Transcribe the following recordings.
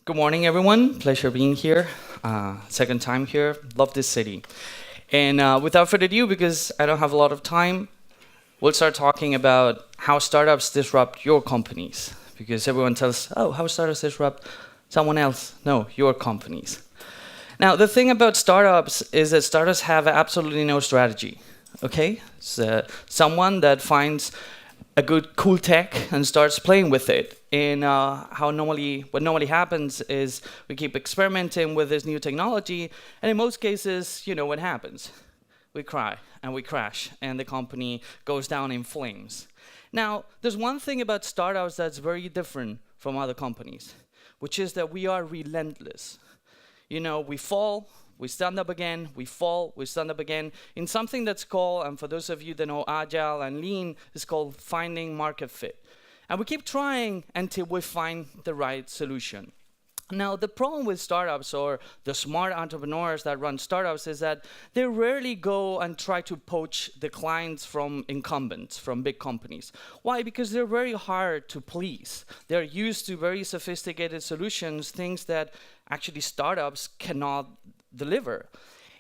Good morning, everyone. Pleasure being here. Second time here. Love this city. And without further ado, because I don't have a lot of time, we'll start talking about how startups disrupt your companies. Because everyone tells, oh, how startups disrupt someone else. No, your companies. Now, the thing about startups is that startups have absolutely no strategy. Okay? It's someone that finds a good cool tech and starts playing with it. And what normally happens is we keep experimenting with this new technology, and in most cases, you know what happens. We cry and we crash, and the company goes down in flames. Now, there's one thing about startups that's very different from other companies, which is that we are relentless. You know, we fall, we stand up again, we fall, we stand up again, in something that's called, and for those of you that know Agile and Lean, it's called finding market fit. And we keep trying until we find the right solution. Now, the problem with startups or the smart entrepreneurs that run startups is that they rarely go and try to poach the clients from incumbents, from big companies. Why? Because they're very hard to please. They're used to very sophisticated solutions, things that actually startups cannot deliver.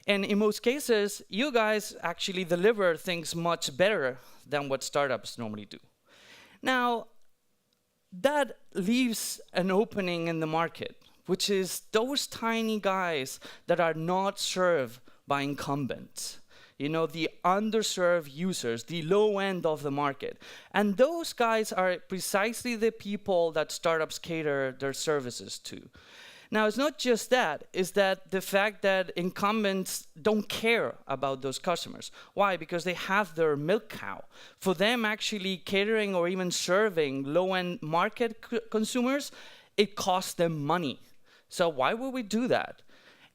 And in most cases, you guys actually deliver things much better than what startups normally do. Now, that leaves an opening in the market, which is those tiny guys that are not served by incumbents. You know, the underserved users, the low end of the market. And those guys are precisely the people that startups cater their services to. Now, it's not just that, it's that the fact that incumbents don't care about those customers. Why? Because they have their milk cow. For them, actually catering or even serving low-end market consumers, it costs them money. So why would we do that?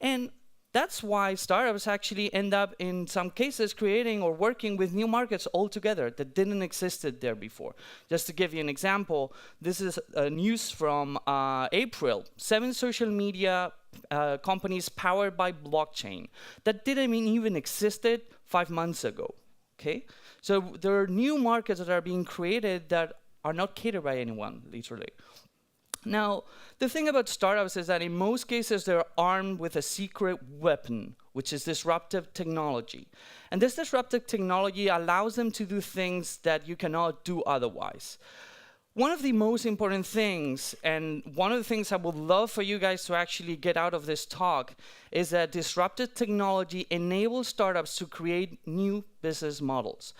And that's why startups actually end up, in some cases, creating or working with new markets altogether that didn't existed there before. Just to give you an example, this is news from April. 7 social media companies powered by blockchain that didn't even existed 5 months ago. Okay, so there are new markets that are being created that are not catered by anyone, literally. Now, the thing about startups is that in most cases, they're armed with a secret weapon, which is disruptive technology. And this disruptive technology allows them to do things that you cannot do otherwise. One of the most important things, and one of the things I would love for you guys to actually get out of this talk, is that disruptive technology enables startups to create new business models.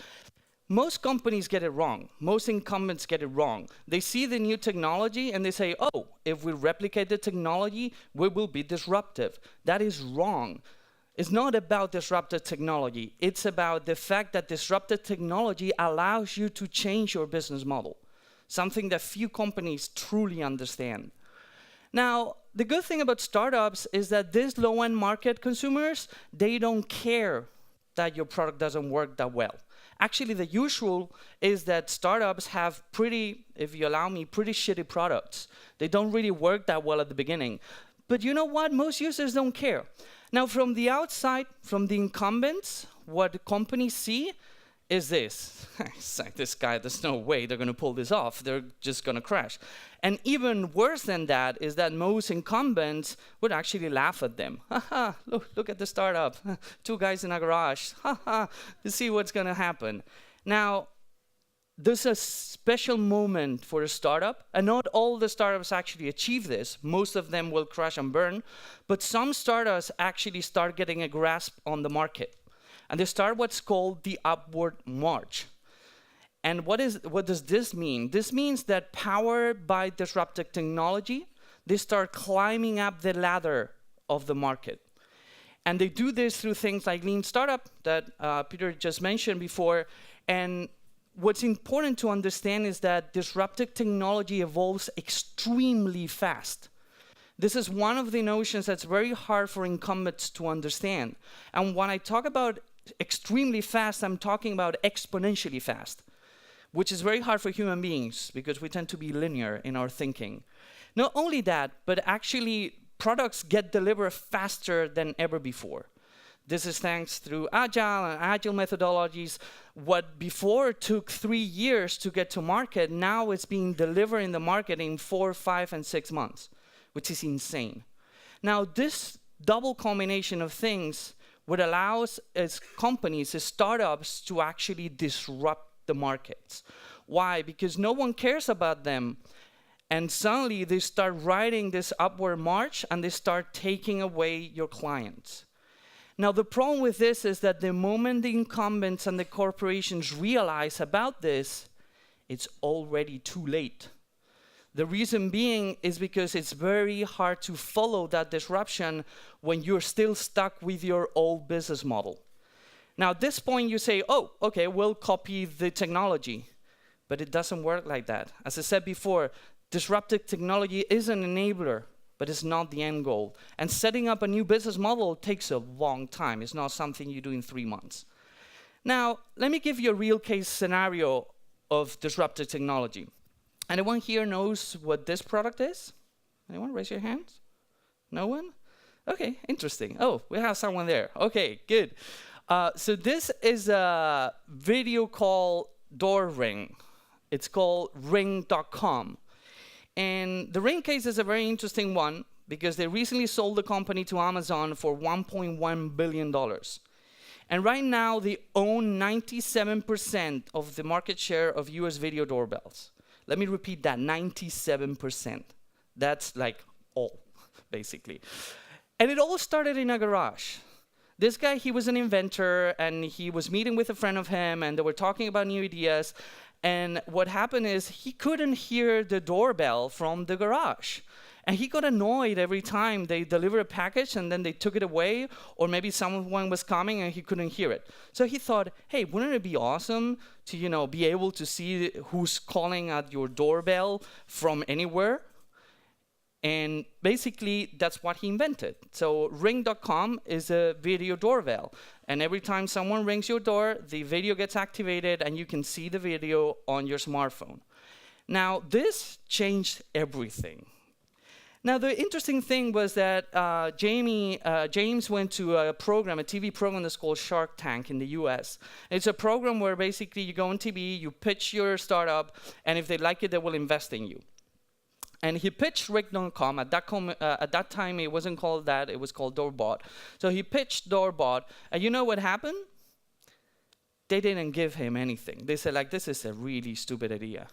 Most companies get it wrong. Most incumbents get it wrong. They see the new technology and they say, oh, if we replicate the technology, we will be disruptive. That is wrong. It's not about disruptive technology. It's about the fact that disruptive technology allows you to change your business model, something that few companies truly understand. Now, the good thing about startups is that these low-end market consumers, they don't care that your product doesn't work that well. Actually, the usual is that startups have pretty, if you allow me, pretty shitty products. They don't really work that well at the beginning. But you know what? Most users don't care. Now, from the outside, from the incumbents, what the companies see is this. It's like, this guy, there's no way they're going to pull this off. They're just going to crash. And even worse than that is that most incumbents would actually laugh at them. Haha, look at the startup. 2 guys in a garage. Haha, you see what's going to happen. Now, there's a special moment for a startup, and not all the startups actually achieve this. Most of them will crash and burn, but some startups actually start getting a grasp on the market. And they start what's called the upward march. And what does this mean? This means that powered by disruptive technology, they start climbing up the ladder of the market. And they do this through things like Lean Startup that Peter just mentioned before. And what's important to understand is that disruptive technology evolves extremely fast. This is one of the notions that's very hard for incumbents to understand. And when I talk about extremely fast, I'm talking about exponentially fast, which is very hard for human beings because we tend to be linear in our thinking. Not only that, but actually products get delivered faster than ever before. This is thanks through agile methodologies. What before took 3 years to get to market, now it's being delivered in the market in 4, 5, and 6 months, which is insane. Now, this double combination of things would allow us as companies, as startups, to actually disrupt the markets. Why? Because no one cares about them. And suddenly they start riding this upward march and they start taking away your clients. Now, the problem with this is that the moment the incumbents and the corporations realize about this, it's already too late. The reason being is because it's very hard to follow that disruption when you're still stuck with your old business model. Now, at this point, you say, oh, okay, we'll copy the technology. But it doesn't work like that. As I said before, disruptive technology is an enabler, but it's not the end goal. And setting up a new business model takes a long time. It's not something you do in 3 months. Now, let me give you a real case scenario of disruptive technology. Anyone here knows what this product is? Anyone? Raise your hands. No one? Okay, interesting. Oh, we have someone there. Okay, good. So this is a video call door ring. It's called ring.com. And the Ring case is a very interesting one because they recently sold the company to Amazon for $1.1 billion. And right now, they own 97% of the market share of US video doorbells. Let me repeat that, 97%. That's like all, basically. And it all started in a garage. This guy, he was an inventor, and he was meeting with a friend of him, and they were talking about new ideas. And what happened is he couldn't hear the doorbell from the garage. And he got annoyed every time they delivered a package and then they took it away, or maybe someone was coming and he couldn't hear it. So he thought, hey, wouldn't it be awesome to, be able to see who's calling at your doorbell from anywhere? And basically, that's what he invented. So ring.com is a video doorbell. And every time someone rings your door, the video gets activated and you can see the video on your smartphone. Now, this changed everything. Now, the interesting thing was that James went to a program, a TV program that's called Shark Tank in the US. It's a program where basically you go on TV, you pitch your startup, and if they like it, they will invest in you. And he pitched ring.com. At that time, it wasn't called that. It was called Doorbot. So he pitched Doorbot. And you know what happened? They didn't give him anything. They said, this is a really stupid idea.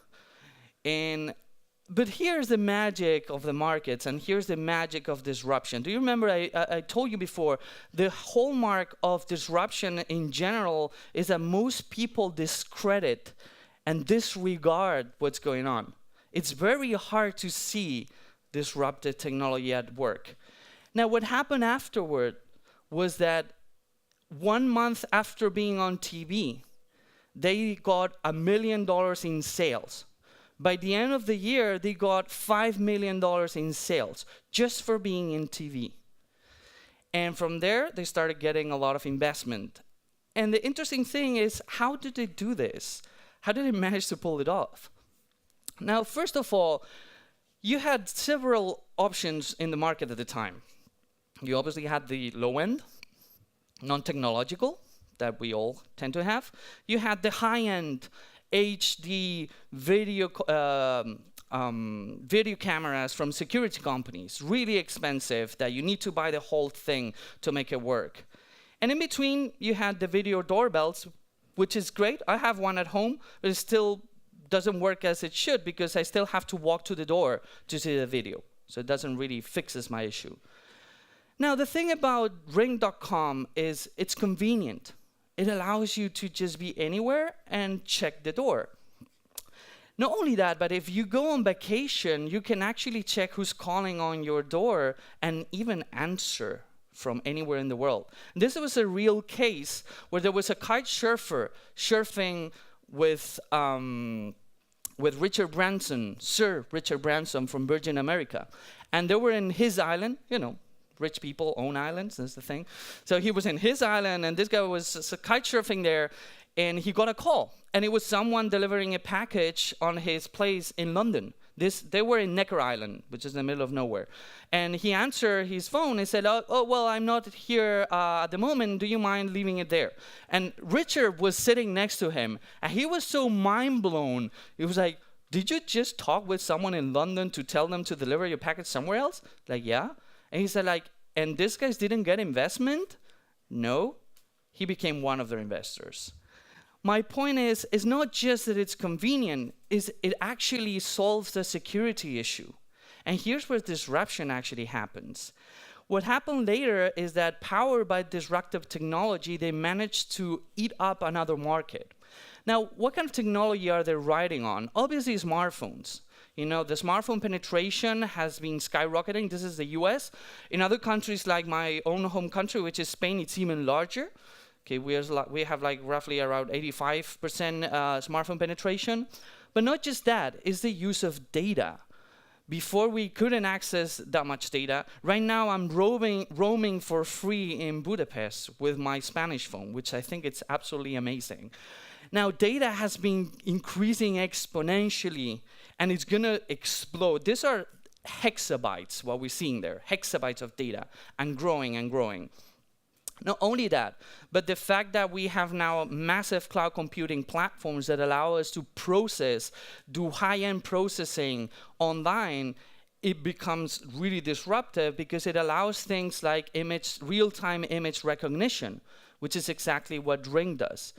But here's the magic of the markets, and here's the magic of disruption. Do you remember I told you before, the hallmark of disruption in general is that most people discredit and disregard what's going on. It's very hard to see disruptive technology at work. Now, what happened afterward was that 1 month after being on TV, they got $1 million in sales. By the end of the year, they got $5 million in sales just for being in TV. And from there, they started getting a lot of investment. And the interesting thing is, how did they do this? How did they manage to pull it off? Now, first of all, you had several options in the market at the time. You obviously had the low end, non-technological, that we all tend to have. You had the high end, HD video cameras from security companies, really expensive, that you need to buy the whole thing to make it work. And in between, you had the video doorbells, which is great. I have one at home, but it still doesn't work as it should because I still have to walk to the door to see the video. So it doesn't really fixes my issue. Now, the thing about ring.com is it's convenient. It allows you to just be anywhere and check the door. Not only that, but if you go on vacation, you can actually check who's calling on your door and even answer from anywhere in the world. This was a real case where there was a kite surfer surfing with Richard Branson, Sir Richard Branson from Virgin America. And they were in his island, rich people own islands, that's the thing. So he was in his island, and this guy was kite surfing there, and he got a call. And it was someone delivering a package on his place in London. They were in Necker Island, which is in the middle of nowhere. And he answered his phone and said, oh well, I'm not here at the moment. Do you mind leaving it there? And Richard was sitting next to him, and he was so mind blown. He was like, did you just talk with someone in London to tell them to deliver your package somewhere else? Like, yeah. And he said, like, and these guys didn't get investment? No. He became one of their investors. My point is, it's not just that it's convenient, it actually solves the security issue. And here's where disruption actually happens. What happened later is that, powered by disruptive technology, they managed to eat up another market. Now, what kind of technology are they riding on? Obviously, smartphones. You know, the smartphone penetration has been skyrocketing. This is the US. In other countries like my own home country, which is Spain, it's even larger. Okay, we have like roughly around 85% smartphone penetration. But not just that, it's the use of data. Before, we couldn't access that much data. Right now, I'm roaming for free in Budapest with my Spanish phone, which I think it's absolutely amazing. Now, data has been increasing exponentially, and it's going to explode. These are hexabytes, what we're seeing there, hexabytes of data, and growing and growing. Not only that, but the fact that we have now massive cloud computing platforms that allow us to do high-end processing online, it becomes really disruptive because it allows things like real-time image recognition, which is exactly what Ring does.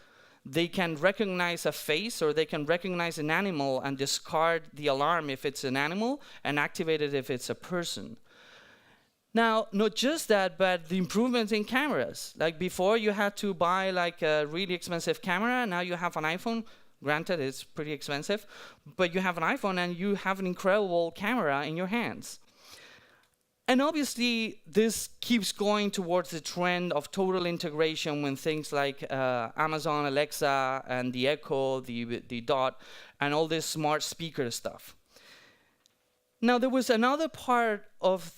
They can recognize a face, or they can recognize an animal and discard the alarm if it's an animal and activate it if it's a person. Now, not just that, but the improvements in cameras. Like before, you had to buy like a really expensive camera. Now you have an iPhone. Granted, it's pretty expensive, but you have an iPhone and you have an incredible camera in your hands. And obviously, this keeps going towards the trend of total integration when things like Amazon Alexa and the Echo, the Dot, and all this smart speaker stuff. Now, there was another part of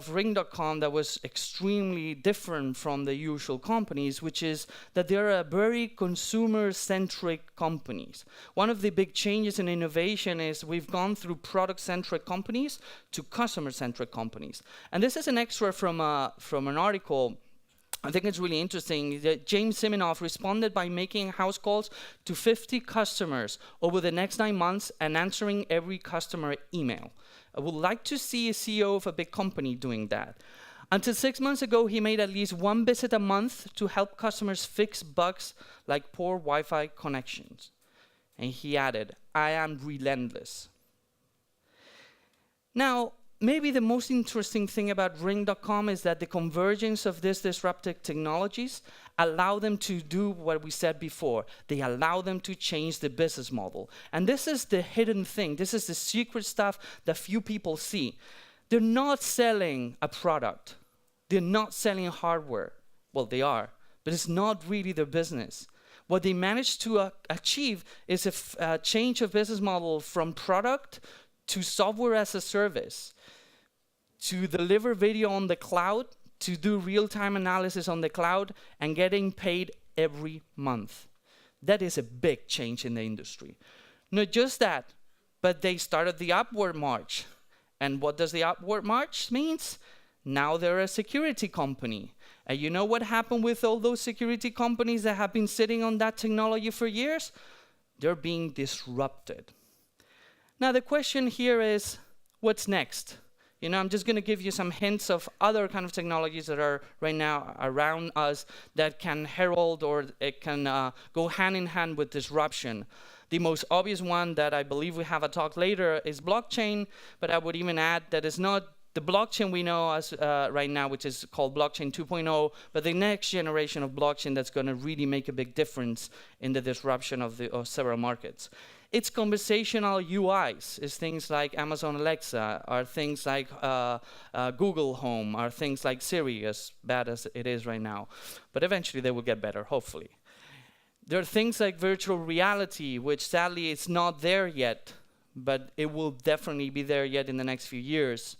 Ring.com that was extremely different from the usual companies, which is that they're a very consumer-centric companies. One of the big changes in innovation is we've gone through product-centric companies to customer-centric companies. And this is an extra from an article. I think it's really interesting that James Siminoff responded by making house calls to 50 customers over the next 9 months and answering every customer email. I would like to see a CEO of a big company doing that. Until 6 months ago, he made at least 1 visit a month to help customers fix bugs like poor Wi-Fi connections. And he added, "I am relentless." Now, maybe the most interesting thing about Ring.com is that the convergence of these disruptive technologies allow them to do what we said before. They allow them to change the business model. And this is the hidden thing. This is the secret stuff that few people see. They're not selling a product. They're not selling hardware. Well, they are, but it's not really their business. What they managed to achieve is a change of business model from product to software as a service, to deliver video on the cloud, to do real-time analysis on the cloud, and getting paid every month. That is a big change in the industry. Not just that, but they started the upward march. And what does the upward march means? Now they're a security company. And you know what happened with all those security companies that have been sitting on that technology for years? They're being disrupted. Now the question here is, what's next? You know, I'm just going to give you some hints of other kind of technologies that are right now around us that can herald or it can go hand in hand with disruption. The most obvious one that I believe we have a talk later is blockchain, but I would even add that it's not the blockchain we know as right now, which is called blockchain 2.0, but the next generation of blockchain that's going to really make a big difference in the disruption of several markets. It's conversational UIs, is things like Amazon Alexa, are things like Google Home, are things like Siri, as bad as it is right now. But eventually they will get better, hopefully. There are things like virtual reality, which sadly it's not there yet, but it will definitely be there yet in the next few years.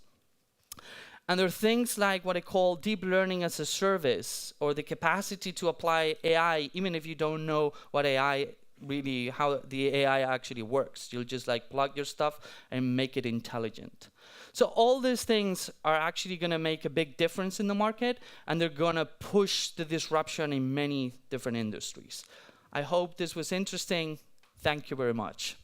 And there are things like what I call deep learning as a service, or the capacity to apply AI, even if you don't know what AI really, how the AI actually works. You'll just like plug your stuff and make it intelligent. So all these things are actually going to make a big difference in the market, and they're going to push the disruption in many different industries. I hope this was interesting. Thank you very much.